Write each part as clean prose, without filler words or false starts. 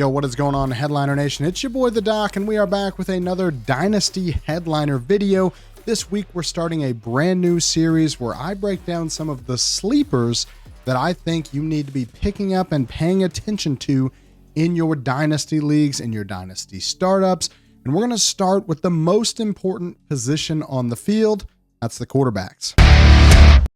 Yo, what is going on, Headliner Nation? It's your boy, The Doc, and we are back with another Dynasty Headliner video. This week, we're starting a brand new series where I break down some of the sleepers that I think you need to be picking up and paying attention to in your Dynasty leagues, in your Dynasty startups. And we're going to start with the most important position on the field. That's the quarterbacks.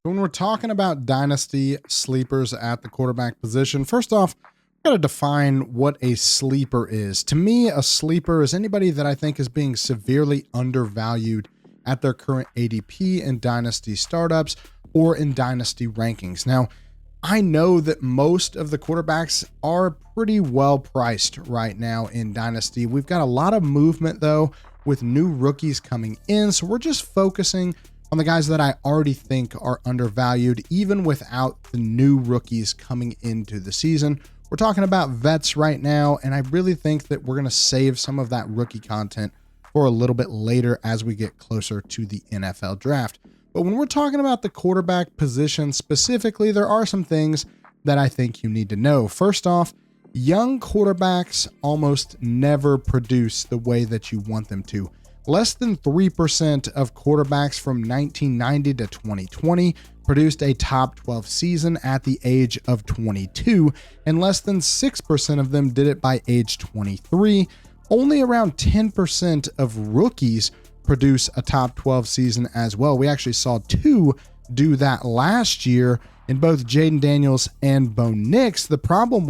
When we're talking about Dynasty sleepers at the quarterback position, first off, got to define what a sleeper is. To me, a sleeper is anybody that I think is being severely undervalued at their current ADP in Dynasty startups or in Dynasty rankings. Now, I know that most of the quarterbacks are pretty well priced right now in Dynasty. We've got a lot of movement, though, with new rookies coming in. So we're just focusing on the guys that I already think are undervalued, even without the new rookies coming into the season. We're talking about vets right now, and I really think that we're going to save some of that rookie content for a little bit later as we get closer to the NFL draft. But when we're talking about the quarterback position specifically, there are some things that I think you need to know. First off, young quarterbacks almost never produce the way that you want them to. Less than 3% of quarterbacks from 1990 to 2020 produced a top 12 season at the age of 22, and less than 6% of them did it by age 23. Only around 10% of rookies produce a top 12 season as well. We actually saw two do that last year in both Jaden Daniels and Bo Nix. The problem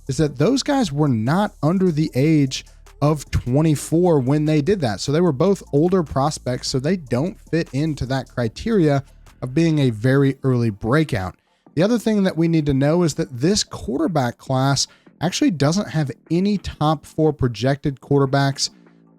is that those guys were not under the age of 24 when they did that. So they were both older prospects, so they don't fit into that criteria of being a very early breakout. The other thing that we need to know is that this quarterback class actually doesn't have any top 4 projected quarterbacks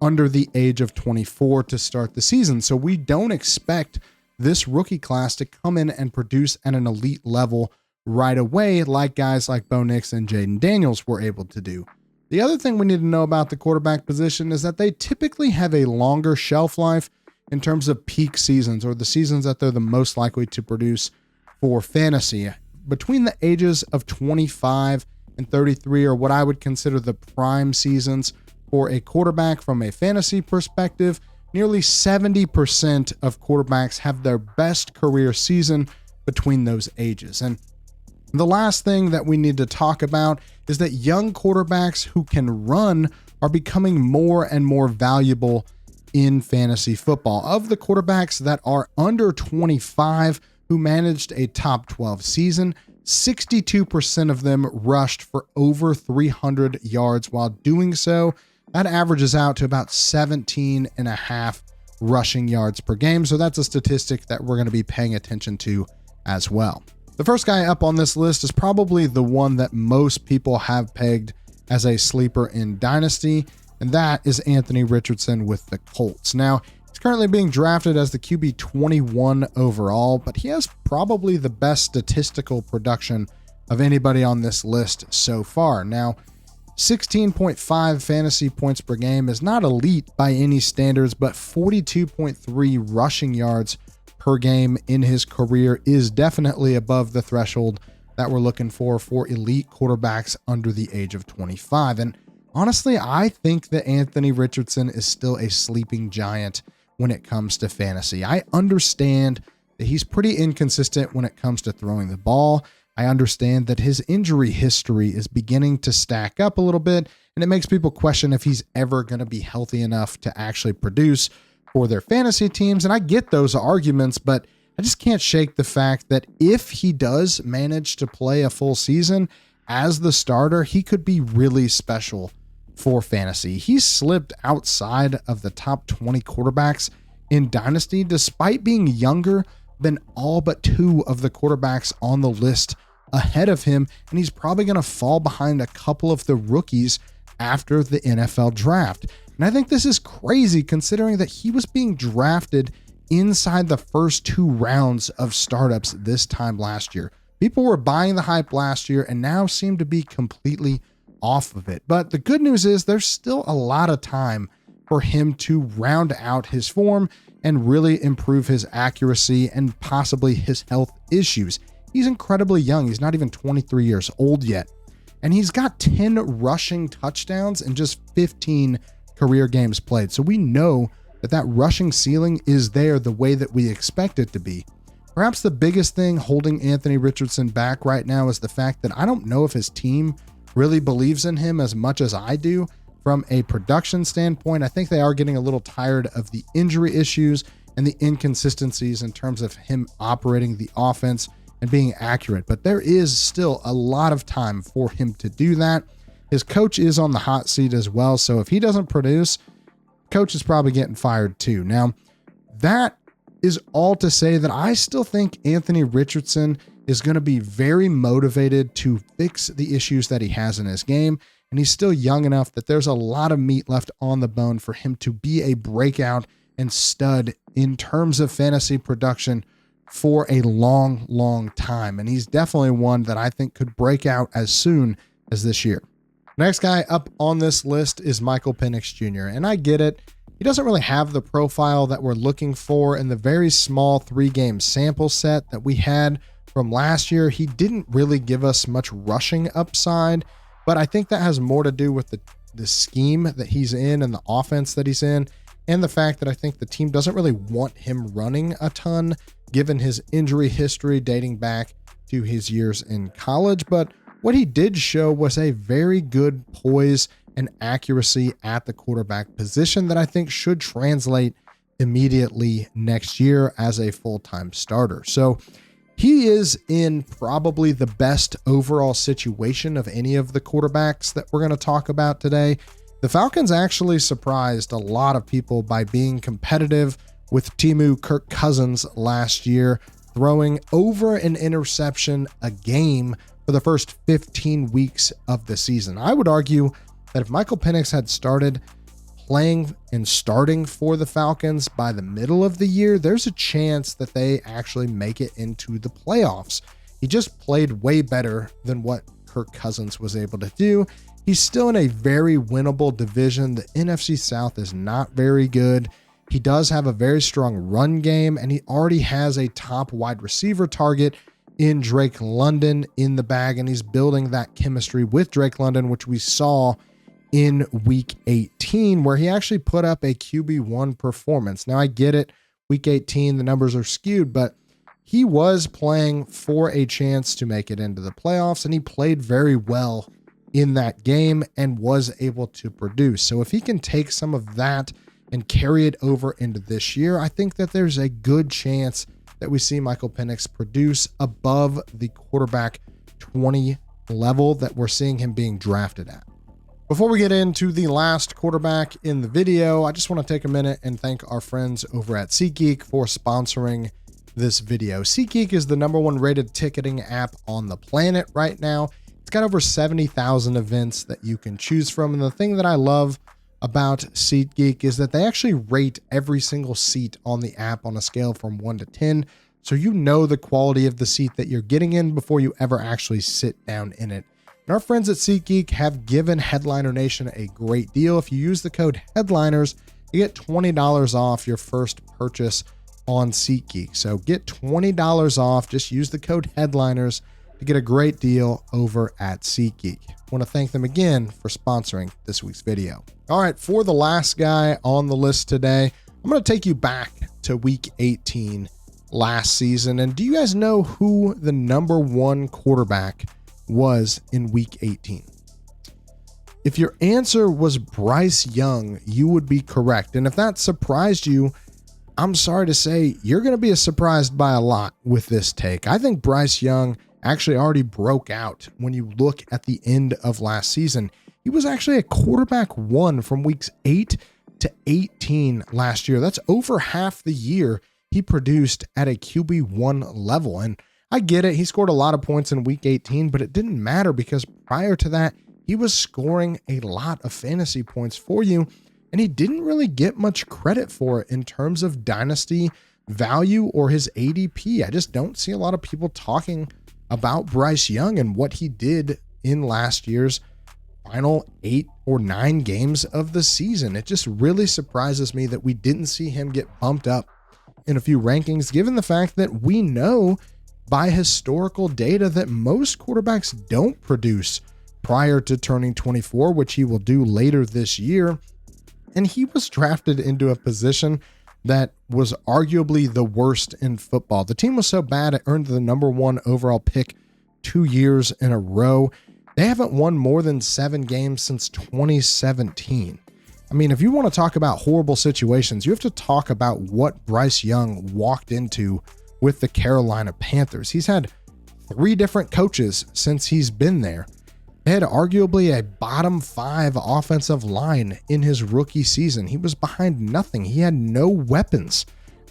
under the age of 24 to start the season. So we don't expect this rookie class to come in and produce at an elite level right away like guys like Bo Nix and Jaden Daniels were able to do. The other thing we need to know about the quarterback position is that they typically have a longer shelf life in terms of peak seasons, or the seasons that they're the most likely to produce for fantasy. Between the ages of 25 and 33 are what I would consider the prime seasons for a quarterback from a fantasy perspective. Nearly 70% of quarterbacks have their best career season between those ages. And the last thing that we need to talk about is that young quarterbacks who can run are becoming more and more valuable in fantasy football. Of the quarterbacks that are under 25 who managed a top 12 season, 62% of them rushed for over 300 yards while doing so. That averages out to about 17.5 rushing yards per game. So that's a statistic that we're going to be paying attention to as well. The first guy up on this list is probably the one that most people have pegged as a sleeper in Dynasty, and that is Anthony Richardson with the Colts. Now, he's currently being drafted as the QB 21 overall, but he has probably the best statistical production of anybody on this list so far. Now, 16.5 fantasy points per game is not elite by any standards, but 42.3 rushing yards per game in his career is definitely above the threshold that we're looking for elite quarterbacks under the age of 25. And honestly, I think that Anthony Richardson is still a sleeping giant when it comes to fantasy. I understand that he's pretty inconsistent when it comes to throwing the ball. I understand that his injury history is beginning to stack up a little bit, and it makes people question if he's ever going to be healthy enough to actually produce for their fantasy teams. And I get those arguments, but I just can't shake the fact that if he does manage to play a full season as the starter, he could be really special for fantasy. He's slipped outside of the top 20 quarterbacks in Dynasty, despite being younger than all but 2 of the quarterbacks on the list ahead of him. And he's probably going to fall behind a couple of the rookies after the NFL draft. And I think this is crazy considering that he was being drafted inside the first 2 rounds of startups this time last year. People were buying the hype last year and now seem to be completely off of it. But the good news is there's still a lot of time for him to round out his form and really improve his accuracy and possibly his health issues. He's incredibly young. He's not even 23 years old yet. and he's got 10 rushing touchdowns in just 15 career games played. So we know that rushing ceiling is there the way that we expect it to be. Perhaps the biggest thing holding Anthony Richardson back right now is the fact that I don't know if his team really believes in him as much as I do. From a production standpoint, I think they are getting a little tired of the injury issues and the inconsistencies in terms of him operating the offense and being accurate. But there is still a lot of time for him to do that. His coach is on the hot seat as well. So if he doesn't produce, coach is probably getting fired too. Now, that is all to say that I still think Anthony Richardson is going to be very motivated to fix the issues that he has in his game. And he's still young enough that there's a lot of meat left on the bone for him to be a breakout and stud in terms of fantasy production for a long, long time. And he's definitely one that I think could break out as soon as this year. Next guy up on this list is Michael Penix Jr. And I get it. He doesn't really have the profile that we're looking for in the very small 3-game sample set that we had from last year. He didn't really give us much rushing upside, but I think that has more to do with the scheme that he's in and the offense that he's in, and the fact that I think the team doesn't really want him running a ton, given his injury history dating back to his years in college. But what he did show was a very good poise and accuracy at the quarterback position that I think should translate immediately next year as a full-time starter. So he is in probably the best overall situation of any of the quarterbacks that we're going to talk about today. The Falcons actually surprised a lot of people by being competitive with Kirk Cousins last year, throwing over an interception a game for the first 15 weeks of the season. I would argue that if Michael Penix had started playing and starting for the Falcons by the middle of the year, there's a chance that they actually make it into the playoffs. He just played way better than what Kirk Cousins was able to do. He's still in a very winnable division. The NFC South is not very good. He does have a very strong run game, and he already has a top wide receiver target in Drake London in the bag, and he's building that chemistry with Drake London, which we saw in week 18, where he actually put up a QB1 performance. Now, I get it. Week 18, the numbers are skewed, but he was playing for a chance to make it into the playoffs, and he played very well in that game and was able to produce. So if he can take some of that and carry it over into this year, I think that there's a good chance that we see Michael Penix produce above the quarterback 20 level that we're seeing him being drafted at. Before we get into the last quarterback in the video, I just want to take a minute and thank our friends over at SeatGeek for sponsoring this video. SeatGeek is the #1 rated ticketing app on the planet right now. It's got over 70,000 events that you can choose from. And the thing that I love about SeatGeek is that they actually rate every single seat on the app on a scale from 1 to 10. So you know the quality of the seat that you're getting in before you ever actually sit down in it. And our friends at SeatGeek have given Headliner Nation a great deal. If you use the code HEADLINERS, you get $20 off your first purchase on SeatGeek. So get $20 off. Just use the code HEADLINERS to get a great deal over at SeatGeek. I want to thank them again for sponsoring this week's video. All right, for the last guy on the list today, I'm going to take you back to week 18 last season. And do you guys know who the #1 quarterback was in week 18? If your answer was Bryce Young, you would be correct. And if that surprised you, I'm sorry to say you're going to be surprised by a lot with this take. I think Bryce Young actually already broke out when you look at the end of last season. He was actually a quarterback 1 from weeks 8 to 18 last year. That's over half the year he produced at a QB1 level. And I get it. He scored a lot of points in week 18, but it didn't matter because prior to that, he was scoring a lot of fantasy points for you, and he didn't really get much credit for it in terms of dynasty value or his ADP. I just don't see a lot of people talking about Bryce Young and what he did in last year's final 8 or 9 games of the season. It just really surprises me that we didn't see him get bumped up in a few rankings, given the fact that we know by historical data that most quarterbacks don't produce prior to turning 24, which he will do later this year. And he was drafted into a position that was arguably the worst in football. The team was so bad it earned the #1 overall pick 2 years in a row. They haven't won more than 7 games since 2017. I mean, if you want to talk about horrible situations, you have to talk about what Bryce Young walked into with the Carolina Panthers. He's had 3 different coaches since he's been there. They had arguably a bottom 5 offensive line in his rookie season. He was behind nothing. He had no weapons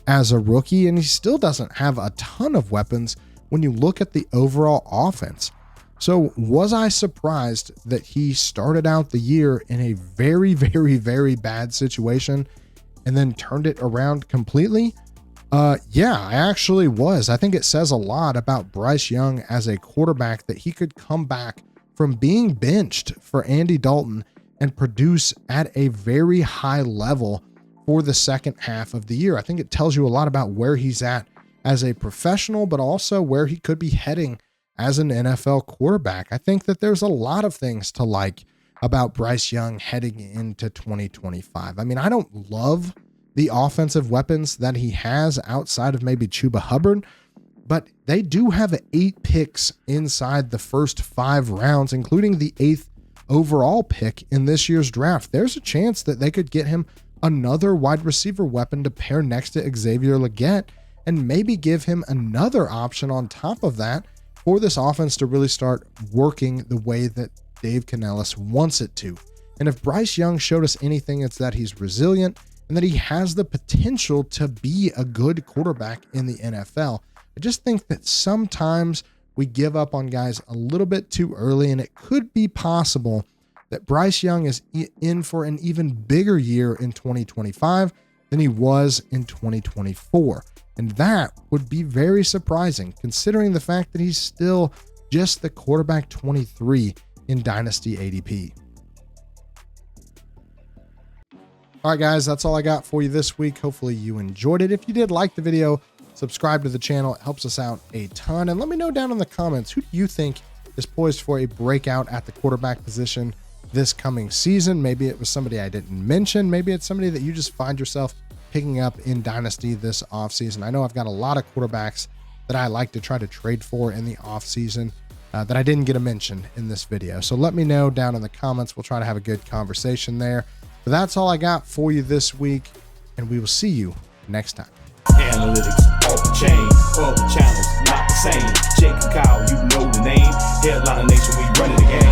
as a rookie, and he still doesn't have a ton of weapons when you look at the overall offense. So was I surprised that he started out the year in a very, very, very bad situation and then turned it around completely? Yeah, I actually was. I think it says a lot about Bryce Young as a quarterback that he could come back from being benched for Andy Dalton and produce at a very high level for the second half of the year. I think it tells you a lot about where he's at as a professional, but also where he could be heading as an NFL quarterback. I think that there's a lot of things to like about Bryce Young heading into 2025. I mean, I don't love the offensive weapons that he has outside of maybe Chuba Hubbard, but they do have 8 picks inside the first 5 rounds, including the 8th overall pick in this year's draft. There's a chance that they could get him another wide receiver weapon to pair next to Xavier Legette and maybe give him another option on top of that for this offense to really start working the way that Dave Canellis wants it to. And if Bryce Young showed us anything, it's that he's resilient and that he has the potential to be a good quarterback in the NFL. I just think that sometimes we give up on guys a little bit too early, and it could be possible that Bryce Young is in for an even bigger year in 2025 than he was in 2024. And that would be very surprising considering the fact that he's still just the quarterback 23 in Dynasty ADP. All right, guys, that's all I got for you this week. Hopefully you enjoyed it. If you did like the video, subscribe to the channel. It helps us out a ton. And let me know down in the comments, who do you think is poised for a breakout at the quarterback position this coming season? Maybe it was somebody I didn't mention. Maybe it's somebody that you just find yourself picking up in Dynasty this offseason. I know I've got a lot of quarterbacks that I like to try to trade for in the offseason that I didn't get a mention in this video. So let me know down in the comments. We'll try to have a good conversation there. But that's all I got for you this week, and we will see you next time. Analytics off the chain, other channels not the same. Jake and Kyle, you know the name. Headliner Nation, we running the game.